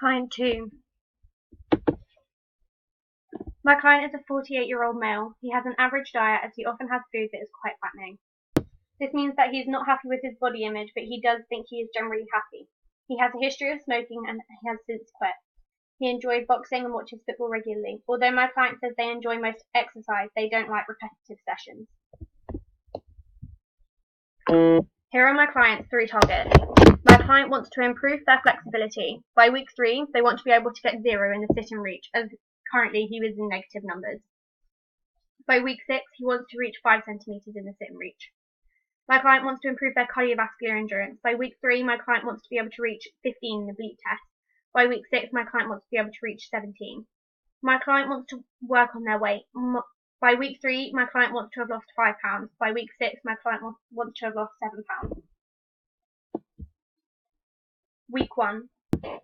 Client 2. My client is a 48-year-old male. He has an average diet as he often has food that is quite fattening. This means that he is not happy with his body image, but he does think he is generally happy. He has a history of smoking and he has since quit. He enjoys boxing and watches football regularly. Although my client says they enjoy most exercise, they don't like repetitive sessions. Here are my client's 3 targets. My client wants to improve their flexibility. By week 3, they want to be able to get 0 in the sit and reach, as currently he was in negative numbers. By week 6, he wants to reach 5 centimeters in the sit and reach. My client wants to improve their cardiovascular endurance. By week 3, my client wants to be able to reach 15 in the bleep test. By week 6, my client wants to be able to reach 17. My client wants to work on their weight. By week 3, my client wants to have lost 5 pounds. By week 6, my client wants to have lost 7 pounds. Week 1.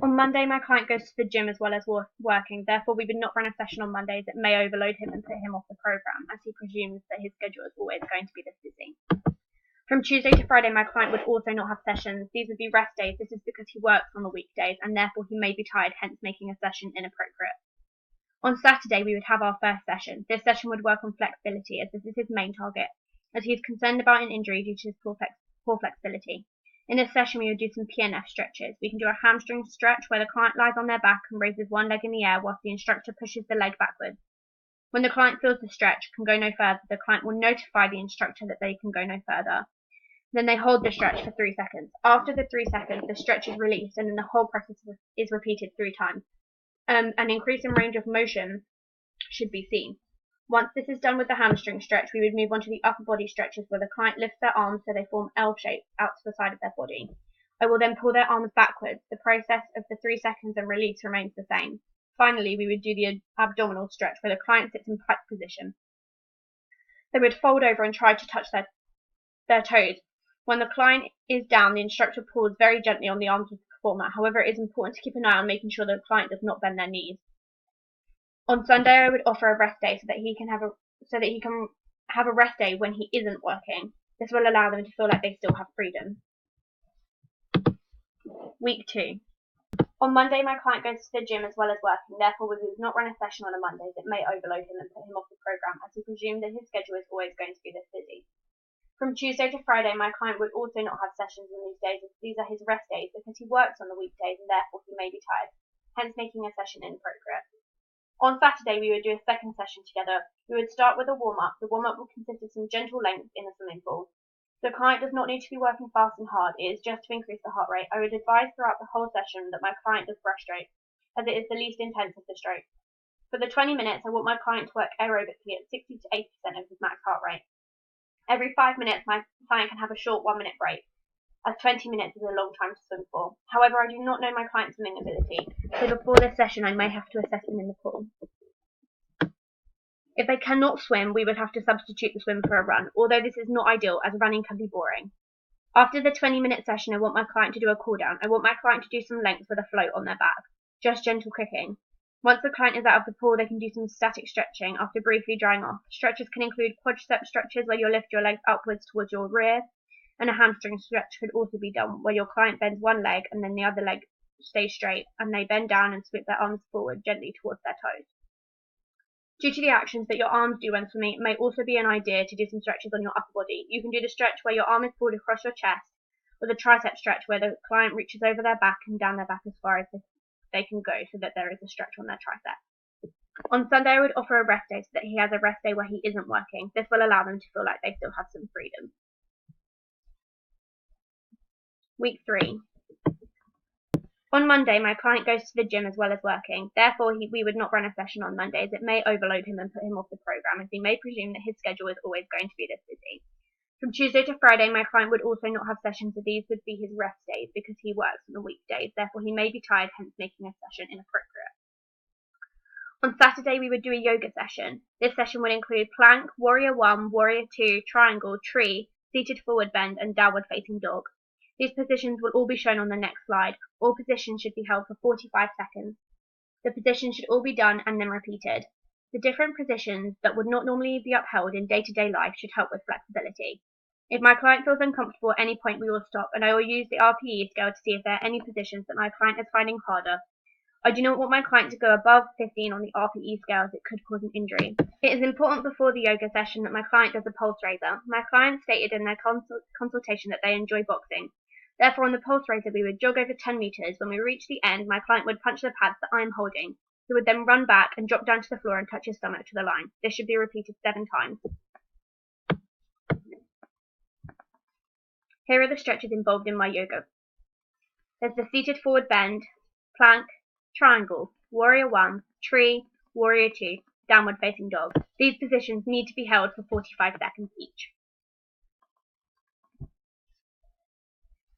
On Monday, my client goes to the gym as well as working. Therefore, we would not run a session on Mondays. It may overload him and put him off the program, as he presumes that his schedule is always going to be this busy. From Tuesday to Friday, my client would also not have sessions. These would be rest days. This is because he works on the weekdays, and therefore he may be tired, hence making a session inappropriate. On Saturday, we would have our first session. This session would work on flexibility, as this is his main target, as he is concerned about an injury due to his poor flexibility. In this session, we would do some PNF stretches. We can do a hamstring stretch where the client lies on their back and raises one leg in the air whilst the instructor pushes the leg backwards. When the client feels the stretch can go no further, the client will notify the instructor that they can go no further. Then they hold the stretch for 3 seconds. After the 3 seconds, the stretch is released and then the whole process is repeated 3 times. An increase in range of motion should be seen. Once this is done with the hamstring stretch, we would move on to the upper body stretches where the client lifts their arms so they form L shapes out to the side of their body. I will then pull their arms backwards. The process of the 3 seconds and release remains the same. Finally, we would do the abdominal stretch where the client sits in plank position. They would fold over and try to touch their toes. When the client is down, the instructor pulls very gently on the arms of the performer. However, it is important to keep an eye on making sure the client does not bend their knees. On Sunday, I would offer a rest day so that he can have a rest day when he isn't working. This will allow them to feel like they still have freedom. Week 2. On Monday, my client goes to the gym as well as working. Therefore, we would not run a session on a Monday that may overload him and put him off the program, as he presumed that his schedule is always going to be this busy. From Tuesday to Friday, my client would also not have sessions on these days, as these are his rest days because he works on the weekdays and therefore he may be tired, hence making a session inappropriate. On Saturday, we would do a second session together. We would start with a warm-up. The warm-up will consist of some gentle lengths in a swimming pool. The client does not need to be working fast and hard. It is just to increase the heart rate. I would advise throughout the whole session that my client does breaststroke, as it is the least intense of the strokes. For the 20 minutes, I want my client to work aerobically at 60 to 80% of his max heart rate. Every 5 minutes, my client can have a short 1-minute break, as 20 minutes is a long time to swim for. However, I do not know my client's swimming ability, so before this session I may have to assess him in the pool. If they cannot swim, we would have to substitute the swim for a run, although this is not ideal as running can be boring. After the 20-minute session, I want my client to do a cool down. I want my client to do some lengths with a float on their back, just gentle kicking. Once the client is out of the pool, they can do some static stretching after briefly drying off. Stretches can include quadricep stretches where you lift your legs upwards towards your rear, and a hamstring stretch could also be done where your client bends one leg and then the other leg stays straight, and they bend down and sweep their arms forward gently towards their toes. Due to the actions that your arms do when swimming, it may also be an idea to do some stretches on your upper body. You can do the stretch where your arm is pulled across your chest, or the tricep stretch where the client reaches over their back and down their back as far as they can go so that there is a stretch on their tricep. On Sunday, I would offer a rest day so that he has a rest day where he isn't working. This will allow them to feel like they still have some freedom. Week 3. On Monday, my client goes to the gym as well as working. Therefore, we would not run a session on Mondays. It may overload him and put him off the program, as he may presume that his schedule is always going to be this busy. From Tuesday to Friday, my client would also not have sessions, so these would be his rest days because he works on the weekdays. Therefore, he may be tired, hence making a session inappropriate. On Saturday, we would do a yoga session. This session would include plank, warrior 1, warrior 2, triangle, tree, seated forward bend, and downward facing dog. These positions will all be shown on the next slide. All positions should be held for 45 seconds. The positions should all be done and then repeated. The different positions that would not normally be upheld in day-to-day life should help with flexibility. If my client feels uncomfortable at any point, we will stop, and I will use the RPE scale to see if there are any positions that my client is finding harder. I do not want my client to go above 15 on the RPE scale as it could cause an injury. It is important before the yoga session that my client does a pulse raiser. My client stated in their consultation that they enjoy boxing. Therefore, on the pulse raiser, we would jog over 10 meters. When we reached the end, my client would punch the pads that I am holding. He would then run back and drop down to the floor and touch his stomach to the line. This should be repeated 7 times. Here are the stretches involved in my yoga. There's the seated forward bend, plank, triangle, warrior 1, tree, warrior 2, downward facing dog. These positions need to be held for 45 seconds each.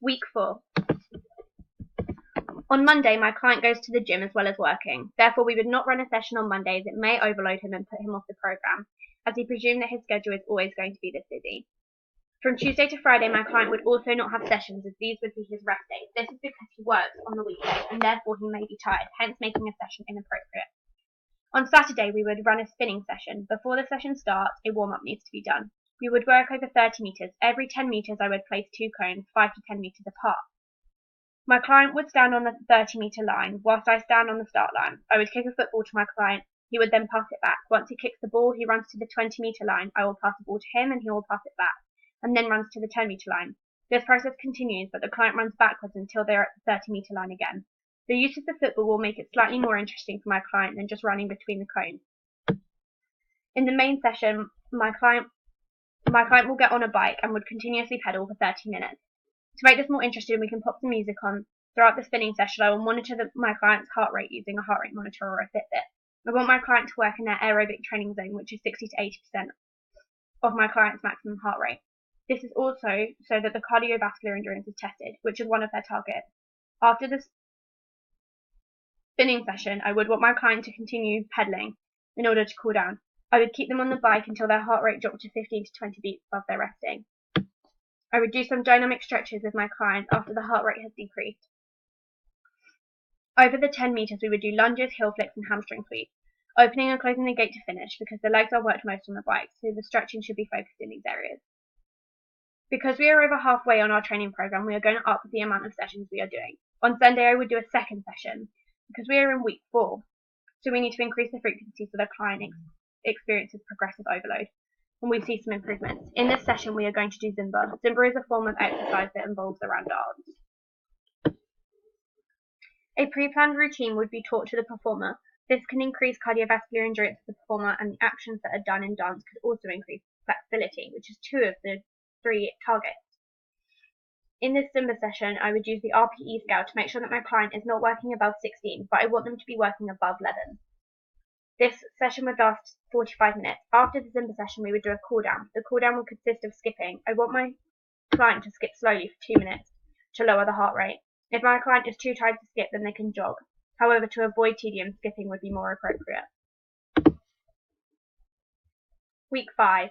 Week 4. On Monday, my client goes to the gym as well as working. Therefore, we would not run a session on Mondays. It may overload him and put him off the program, as he presumed that his schedule is always going to be this busy. From Tuesday to Friday, my client would also not have sessions, as these would be his rest days. This is because he works on the weekday, and therefore he may be tired, hence making a session inappropriate. On Saturday, we would run a spinning session. Before the session starts, a warm-up needs to be done. We would work over 30 meters. Every 10 meters, I would place 2 cones, 5 to 10 meters apart. My client would stand on the 30-meter line, whilst I stand on the start line. I would kick a football to my client. He would then pass it back. Once he kicks the ball, he runs to the 20-meter line. I will pass the ball to him, and he will pass it back, and then runs to the 10-meter line. This process continues, but the client runs backwards until they are at the 30-meter line again. The use of the football will make it slightly more interesting for my client than just running between the cones. In the main session, my client will get on a bike and would continuously pedal for 30 minutes. To make this more interesting, we can pop some music on. Throughout the spinning session, I will monitor my client's heart rate using a heart rate monitor or a Fitbit. I want my client to work in their aerobic training zone, which is 60 to 80% of my client's maximum heart rate. This is also so that the cardiovascular endurance is tested, which is one of their targets. After the spinning session, I would want my client to continue pedaling in order to cool down. I would keep them on the bike until their heart rate dropped to 15 to 20 beats above their resting. I would do some dynamic stretches with my client after the heart rate has decreased. Over the 10 meters, we would do lunges, heel flicks, and hamstring sweeps, opening and closing the gate to finish because the legs are worked most on the bike, so the stretching should be focused in these areas. Because we are over halfway on our training program, we are going to up the amount of sessions we are doing. On Sunday, I would do a second session because we are in week 4, so we need to increase the frequency so the client experiences progressive overload, and we see some improvements. In this session, we are going to do Zumba. Zumba is a form of exercise that involves around arms. A pre-planned routine would be taught to the performer. This can increase cardiovascular endurance of the performer, and the actions that are done in dance could also increase flexibility, which is 2 of the 3 targets. In this Zumba session, I would use the RPE scale to make sure that my client is not working above 16, but I want them to be working above 11. This session would last 45 minutes. After the Zumba session, we would do a cool down. The cool down will consist of skipping. I want my client to skip slowly for 2 minutes to lower the heart rate. If my client is too tired to skip, then they can jog. However, to avoid tedium, skipping would be more appropriate. Week 5.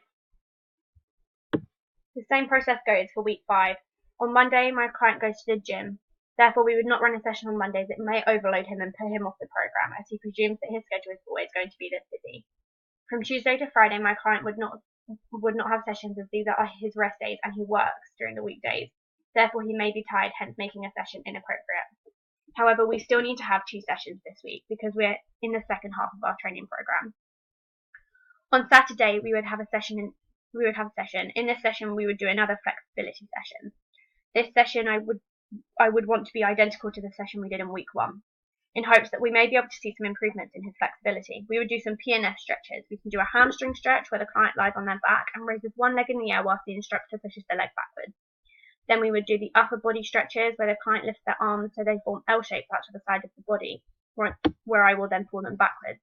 The same process goes for week 5. On Monday, my client goes to the gym. Therefore, we would not run a session on Mondays. It may overload him and put him off the program, as he presumes that his schedule is always going to be this busy. From Tuesday to Friday, my client would not have sessions, as these are his rest days and he works during the weekdays. Therefore, he may be tired, hence making a session inappropriate. However, we still need to have 2 sessions this week because we're in the second half of our training program. On Saturday, we would have a session. In this session, we would do another flexibility session. This session, I would want to be identical to the session we did in week 1, in hopes that we may be able to see some improvements in his flexibility. We would do some PNF stretches. We can do a hamstring stretch where the client lies on their back and raises one leg in the air whilst the instructor pushes the leg backwards. Then we would do the upper body stretches where the client lifts their arms so they form L-shapes out to the side of the body, where I will then pull them backwards.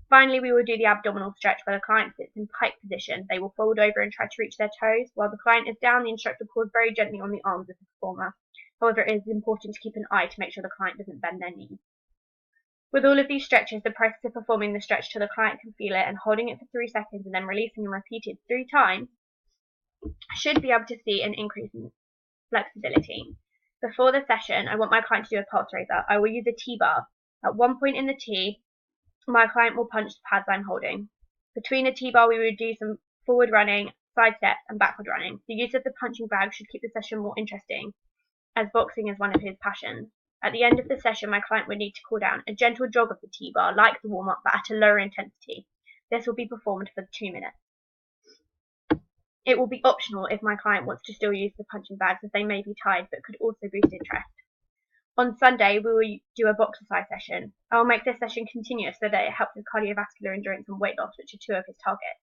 Finally, we will do the abdominal stretch where the client sits in pike position. They will fold over and try to reach their toes. While the client is down, the instructor pulls very gently on the arms of the performer. However, it is important to keep an eye to make sure the client doesn't bend their knees. With all of these stretches, the process of performing the stretch till the client can feel it and holding it for 3 seconds and then releasing and repeated 3 times should be able to see an increase in flexibility. Before the session, I want my client to do a pulse raiser. I will use a T-bar. At one point in the T, my client will punch the pads I'm holding. Between the T-bar, we would do some forward running, side steps, and backward running. The use of the punching bag should keep the session more interesting, as boxing is one of his passions. At the end of the session, my client would need to cool down. A gentle jog of the T-bar, like the warm-up, but at a lower intensity. This will be performed for 2 minutes. It will be optional if my client wants to still use the punching bags, as they may be tired but could also boost interest. On Sunday, we will do a boxercise session. I will make this session continuous so that it helps with cardiovascular endurance and weight loss, which are 2 of his targets.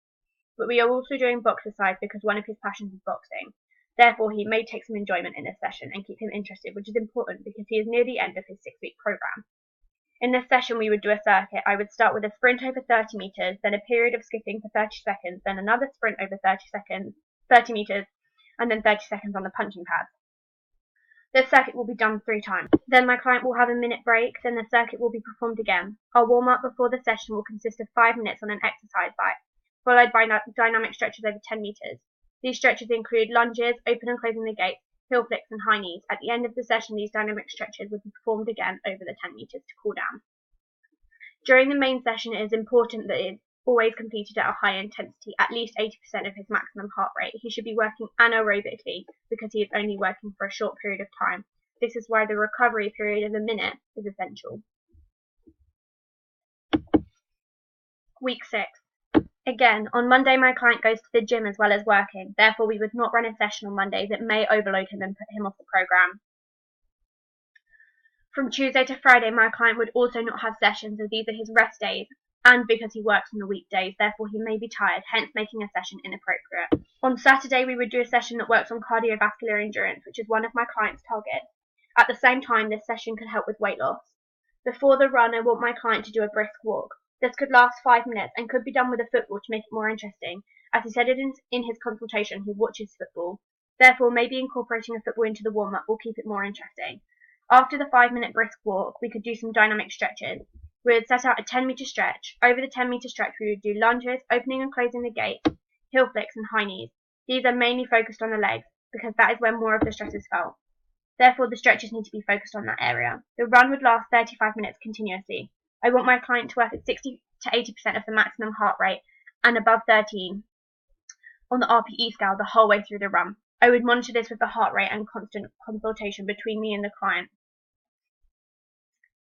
But we are also doing boxercise because one of his passions is boxing. Therefore, he may take some enjoyment in this session and keep him interested, which is important because he is near the end of his 6-week program. In this session, we would do a circuit. I would start with a sprint over 30 meters, then a period of skipping for 30 seconds, then another sprint over 30 meters, and then 30 seconds on the punching pads. This circuit will be done 3 times. Then my client will have a minute break, then the circuit will be performed again. Our warm-up before the session will consist of 5 minutes on an exercise bike, followed by dynamic stretches over 10 meters. These stretches include lunges, open and closing the gates, heel flicks and high knees. At the end of the session, these dynamic stretches will be performed again over the 10 meters to cool down. During the main session, it is important that it is always completed at a high intensity, at least 80% of his maximum heart rate. He should be working anaerobically because he is only working for a short period of time. This is why the recovery period of a minute is essential. Week 6. Again, on Monday my client goes to the gym as well as working. Therefore, we would not run a session on Mondays. It may overload him and put him off the program. From Tuesday to Friday, my client would also not have sessions, as these are his rest days, and because he works on the weekdays, therefore he may be tired, hence making a session inappropriate. On Saturday, we would do a session that works on cardiovascular endurance, which is one of my client's targets. At the same time, this session can help with weight loss. Before the run, I want my client to do a brisk walk. This could last 5 minutes and could be done with a football to make it more interesting. As he said in his consultation, he watches football. Therefore, maybe incorporating a football into the warm-up will keep it more interesting. After the 5-minute brisk walk, we could do some dynamic stretches. We would set out a 10-meter stretch. Over the 10-meter stretch, we would do lunges, opening and closing the gate, heel flicks and high knees. These are mainly focused on the legs because that is where more of the stress is felt. Therefore, the stretches need to be focused on that area. The run would last 35 minutes continuously. I want my client to work at 60 to 80% of the maximum heart rate and above 13 on the RPE scale the whole way through the run. I would monitor this with the heart rate and constant consultation between me and the client.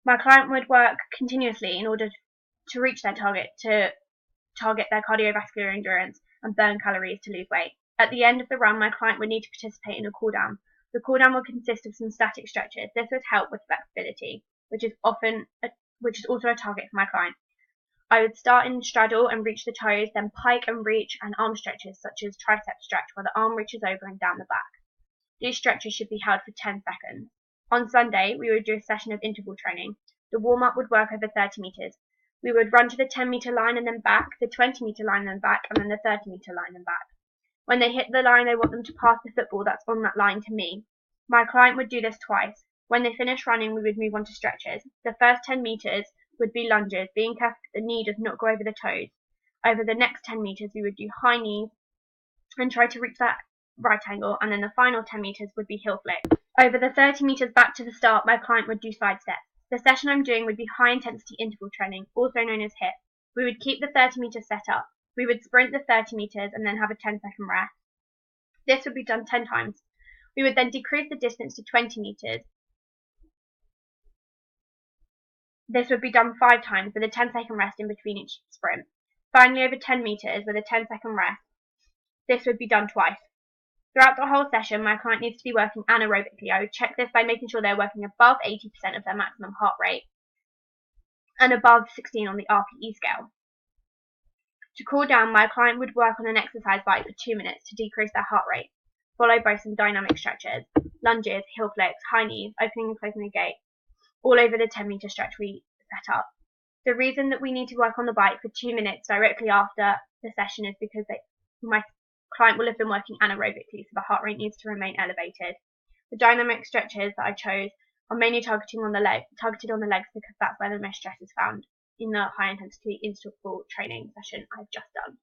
My client would work continuously in order to reach their target, to target their cardiovascular endurance and burn calories to lose weight. At the end of the run, my client would need to participate in a cool down. The cool down will consist of some static stretches. This would help with flexibility, which is also a target for my client. I would start in straddle and reach the toes, then pike and reach, and arm stretches such as tricep stretch where the arm reaches over and down the back. These stretches should be held for 10 seconds. On Sunday, we would do a session of interval training. The warm-up would work over 30 meters. We would run to the 10-meter line and then back, the 20-meter line and then back, and then the 30-meter line and back. When they hit the line, I want them to pass the football that's on that line to me. My client would do this twice. When they finish running, we would move on to stretches. The first 10 meters would be lunges, being careful that the knee does not go over the toes. Over the next 10 meters, we would do high knees and try to reach that right angle, and then the final 10 meters would be heel flick. Over the 30 meters back to the start, my client would do side steps. The session I'm doing would be high intensity interval training, also known as HIIT. We would keep the 30 meters set up. We would sprint the 30 meters and then have a 10-second rest. This would be done 10 times. We would then decrease the distance to 20 meters. This would be done 5 times with a 10-second rest in between each sprint. Finally, over 10 meters with a 10-second rest. This would be done twice. Throughout the whole session, my client needs to be working anaerobically. I would check this by making sure they're working above 80% of their maximum heart rate and above 16 on the RPE scale. To cool down, my client would work on an exercise bike for 2 minutes to decrease their heart rate, followed by some dynamic stretches, lunges, heel flicks, high knees, opening and closing the gate, all over the 10-meter stretch we set up. The reason that we need to work on the bike for 2 minutes directly after the session is because my client will have been working anaerobically, so the heart rate needs to remain elevated. The dynamic stretches that I chose are mainly targeted on the legs because that's where the most stress is found in the high intensity interval training session I've just done.